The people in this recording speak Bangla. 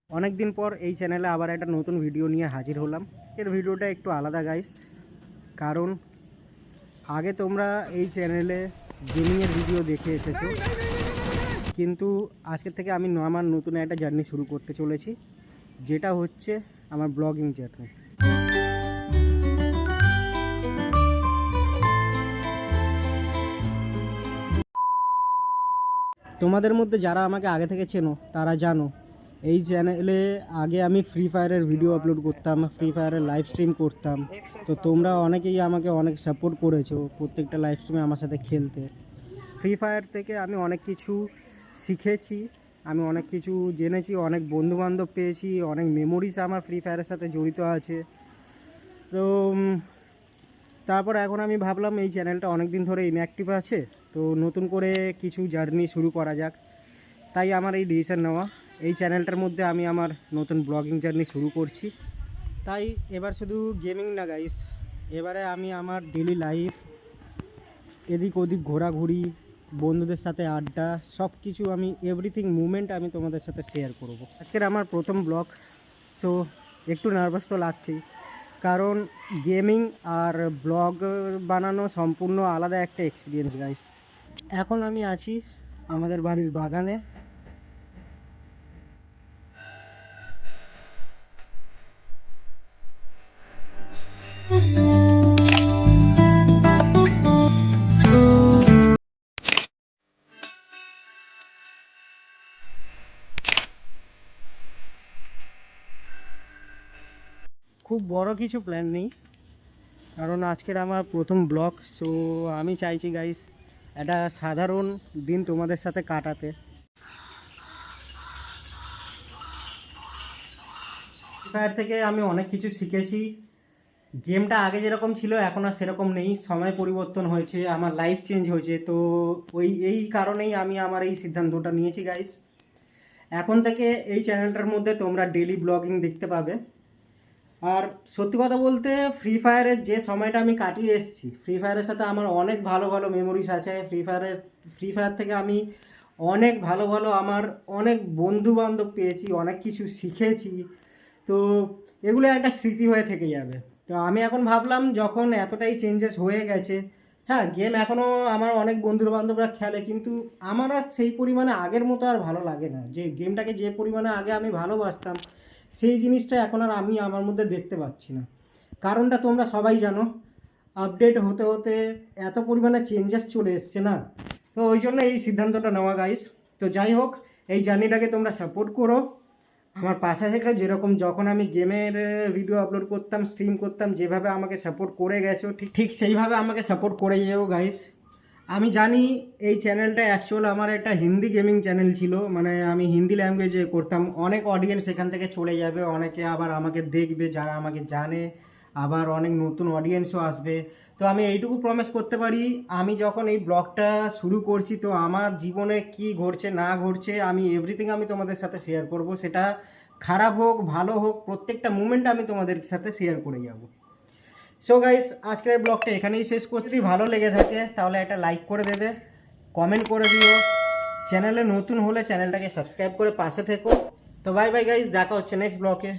অনেক দিন পর এই চ্যানেলে আবার একটা নতুন ভিডিও নিয়ে হাজির হলাম। এর ভিডিওটা একটু আলাদা গাইস, কারণ আগে তোমরা এই চ্যানেলে গেমিংয়ের ভিডিও দেখে এসেছো, কিন্তু আজকের থেকে আমি আমার নতুন একটা জার্নি শুরু করতে চলেছি, যেটা হচ্ছে আমার ব্লগিং জার্নি। তোমাদের মধ্যে যারা আমাকে আগে থেকে চেনো তারা জানো এই চ্যানেলে আগে আমি ফ্রি ফায়ারের ভিডিও আপলোড করতাম, ফ্রি ফায়ারের লাইভ স্ট্রিম করতাম। তো তোমরা অনেকেই আমাকে অনেক সাপোর্ট করেছো প্রত্যেকটা লাইভ স্ট্রিমে আমার সাথে খেলতে। ফ্রি ফায়ার থেকে আমি অনেক কিছু শিখেছি, আমি অনেক কিছু জেনেছি, অনেক বন্ধুবান্ধব পেয়েছি, অনেক মেমোরিজ আমার ফ্রি ফায়ারের সাথে জড়িত আছে। তো তারপর এখন আমি ভাবলাম এই চ্যানেলটা অনেক দিন ধরে ইনঅ্যাক্টিভ আছে, তো নতুন করে কিছু জার্নি শুরু করা যাক। তাই আমার এই ডিসিশন নেওয়া, এই চ্যানেলটার মধ্যে আমি আমার নতুন ব্লগিং জার্নি শুরু করছি। তাই এবার শুধু গেমিং না গাইস, এবারে আমি আমার ডেলি লাইফ, এদিক ওদিক ঘোরাঘুরি, বন্ধুদের সাথে আড্ডা, সব কিছু আমি এভরিথিং মুভমেন্ট আমি তোমাদের সাথে শেয়ার করব। আজকের আমার প্রথম ব্লগ, সো একটু নার্ভাস তো লাগছেই, কারণ গেমিং আর ব্লগ বানানো সম্পূর্ণ আলাদা একটা এক্সপিরিয়েন্স গাইস। এখন আমি আছি আমাদের বাড়ির বাগানে। খুব বড় কিছু প্ল্যান নেই, কারণ আজকের আমার প্রথম ব্লগ, সো আমি চাইছি গাইস একটা সাধারণ দিন তোমাদের সাথে কাটাতে। ফ্রি ফায়ার থেকে আমি অনেক কিছু শিখেছি। গেমটা আগে যেরকম ছিল এখন আর সেরকম নেই, সময় পরিবর্তন হয়েছে, আমার লাইফ চেঞ্জ হয়েছে। তো এই কারণেই আমি আমার এই সিদ্ধান্তটা নিয়েছি গাইস। এখন থেকে এই চ্যানেলটার মধ্যে তোমরা ডেলি ব্লগিং দেখতে পাবে। আর সত্যি কথা বলতে ফ্রি ফায়ারের যে সময়টা আমি কাটিয়ে এসেছি, ফ্রি ফায়ারের সাথে আমার অনেক ভালো ভালো মেমোরিজ আছে। ফ্রি ফায়ার থেকে আমি অনেক ভালো ভালো আমার অনেক বন্ধু বান্ধব পেয়েছি, অনেক কিছু শিখেছি। তো এগুলো একটা স্মৃতি হয়ে থেকে যাবে। তো আমি এখন ভাবলাম যখন এতটাই চেঞ্জেস হয়ে গেছে, হ্যাঁ গেম এখনও আমার অনেক বন্ধু বান্ধবরা খেলে, কিন্তু আমার আর সেই পরিমাণে আগের মতো আর ভালো লাগে না। যে গেমটাকে যে পরিমাণে আগে আমি ভালোবাসতাম, সেই জিনিসটা এখন আর আমি আমার মধ্যে দেখতে পাচ্ছি না। কারণটা তোমরা সবাই জানো, আপডেট হতে হতে এত পরিমাণে চেঞ্জেস চলে এসছে না। তো ওই জন্য এই সিদ্ধান্তটা নেওয়া গাইস। তো যাই হোক, এই জার্নিটাকে তোমরা সাপোর্ট করো আমার পাশে থেকে। যেরকম যখন আমি গেমের ভিডিও আপলোড করতাম, স্ট্রিম করতাম, যেভাবে আমাকে সাপোর্ট করে গেছো, ঠিক ঠিক সেইভাবে আমাকে সাপোর্ট করে যেও গাইস। আমি জানি এই চ্যানেলটা অ্যাকচুয়াল আমার একটা হিন্দি গেমিং চ্যানেল ছিল, মানে আমি হিন্দি ল্যাঙ্গুয়েজে করতাম। অনেক অডিয়েন্স এখান থেকে চলে যাবে, অনেকে আবার আমাকে দেখবে যারা আমাকে জানে, আবার অনেক নতুন অডিয়েন্সও আসবে। তো আমি এইটুকু প্রমিস করতে পারি, আমি যখন এই ব্লগটা শুরু করছি, তো আমার জীবনে কি ঘটছে না ঘটছে আমি এভরিথিং আমি তোমাদের সাথে শেয়ার করব। সেটা খারাপ হোক ভালো হোক, প্রত্যেকটা মুমেন্ট আমি তোমাদের সাথে শেয়ার করে যাব। সো গাইস, আজকের ব্লগটা এখানেই শেষ করছি। যদি ভালো লেগে থাকে তাহলে একটা লাইক করে দেবে, কমেন্ট করে দিও, চ্যানেলে নতুন হলে চ্যানেলটাকে সাবস্ক্রাইব করে পাশে থেকো। তো বাই বাই গাইস, দেখা হচ্ছে নেক্সট ব্লগে।